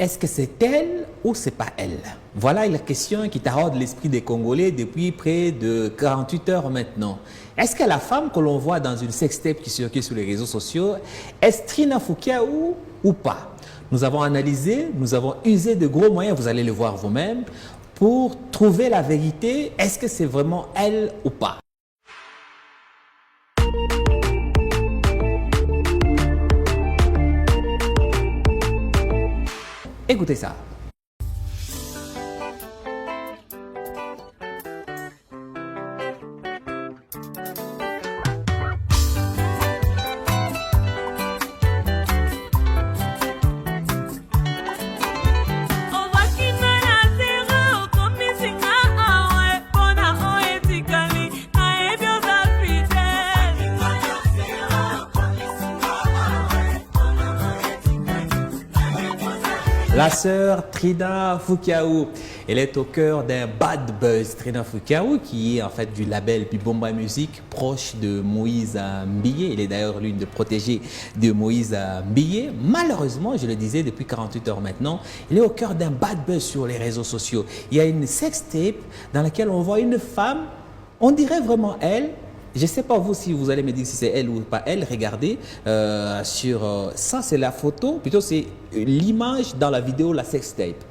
est-ce que c'est elle ou c'est pas elle? Voilà la question qui taraude l'esprit des Congolais depuis près de 48 heures maintenant. Est-ce que la femme que l'on voit dans une sextape qui circule sur les réseaux sociaux est Trina Foukiaou ou pas? Nous avons analysé, nous avons usé de gros moyens, vous allez le voir vous-même, pour trouver la vérité. Est-ce que c'est vraiment elle ou pas? Écoutez ça. La sœur Trina Foukiaou, elle est au cœur d'un bad buzz. Trina Foukiaou, qui est en fait du label Bibomba Music, proche de Moïse Mbiyé. Elle est d'ailleurs l'une des protégées de Moïse Mbiyé. Malheureusement, je le disais depuis 48 heures maintenant, elle est au cœur d'un bad buzz sur les réseaux sociaux. Il y a une sextape dans laquelle on voit une femme, on dirait vraiment elle. Je ne sais pas vous si vous allez me dire si c'est elle ou pas elle. Regardez, ça c'est la photo, plutôt c'est l'image dans la vidéo, la sextape.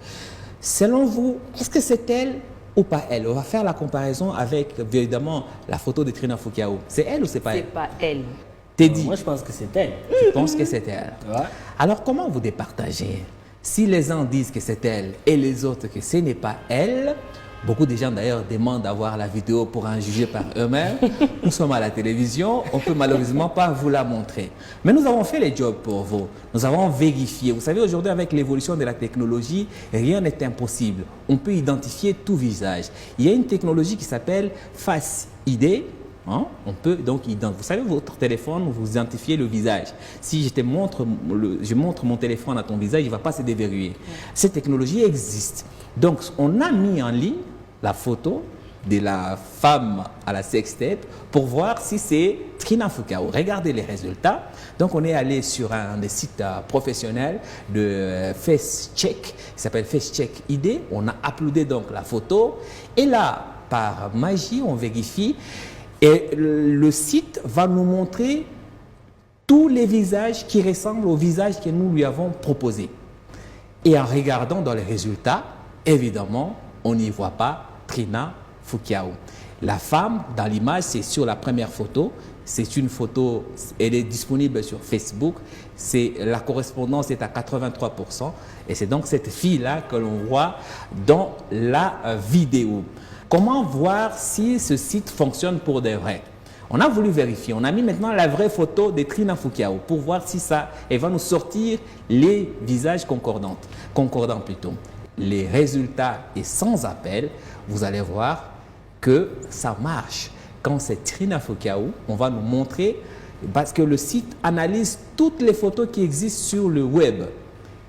Selon vous, est-ce que c'est elle ou pas elle? On va faire la comparaison avec évidemment la photo de Trina Foukiaou. C'est elle ou c'est pas elle? C'est pas elle. Teddy, Moi, je pense que c'est elle. tu penses que c'est elle? Ouais. Alors comment vous départagez? Si les uns disent que c'est elle et les autres que ce n'est pas elle, beaucoup de gens d'ailleurs demandent d'avoir la vidéo pour en juger par eux-mêmes. Nous sommes à la télévision, on ne peut malheureusement pas vous la montrer. Mais nous avons fait le job pour vous. Nous avons vérifié. Vous savez, aujourd'hui, avec l'évolution de la technologie, rien n'est impossible. On peut identifier tout visage. Il y a une technologie qui s'appelle Face ID. Hein? On peut donc identifier. Vous savez, votre téléphone, vous identifiez le visage. Si je montre mon téléphone à ton visage, il ne va pas se déverrouiller. Cette technologie existe. Donc, on a mis en ligne la photo de la femme à la sextape pour voir si c'est Trina Foukiaou. Regardez les résultats. Donc, on est allé sur un des sites professionnels de FaceCheck, qui s'appelle FaceCheck ID. On a uploadé donc la photo. Et là, par magie, on vérifie. Et le site va nous montrer tous les visages qui ressemblent au visage que nous lui avons proposé. Et en regardant dans les résultats, évidemment, on n'y voit pas Trina Foukiaou. La femme, dans l'image, c'est sur la première photo. C'est une photo, elle est disponible sur Facebook. La correspondance est à 83%. Et c'est donc cette fille-là que l'on voit dans la vidéo. Comment voir si ce site fonctionne pour de vrai? On a voulu vérifier. On a mis maintenant la vraie photo de Trina Foukiaou pour voir si ça, elle va nous sortir les visages concordants plutôt. Les résultats est sans appel. Vous allez voir que ça marche. Quand c'est Trina Foukiaou, on va nous montrer, parce que le site analyse toutes les photos qui existent sur le web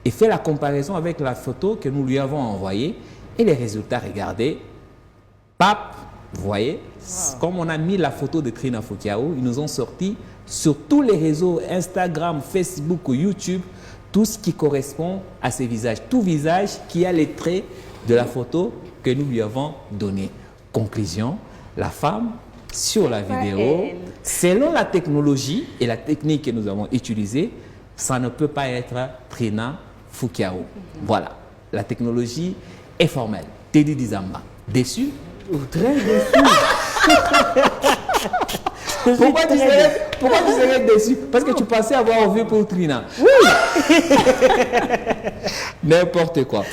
et fait la comparaison avec la photo que nous lui avons envoyée. Et les résultats, regardez. Pap, vous voyez, comme on a mis la photo de Trina Foukiaou, ils nous ont sorti sur tous les réseaux, Instagram, Facebook ou YouTube, tout ce qui correspond à ces visages. Tout visage qui a les traits de la photo que nous lui avons donnée. Conclusion, la femme sur la vidéo, selon la technologie et la technique que nous avons utilisée, ça ne peut pas être Trina Foukiaou. Voilà, la technologie est formelle. Teddy Dizamba, déçu? Très déçu. Pourquoi tu serais déçu? Parce que tu pensais avoir vu pour Trina. Oui. N'importe quoi.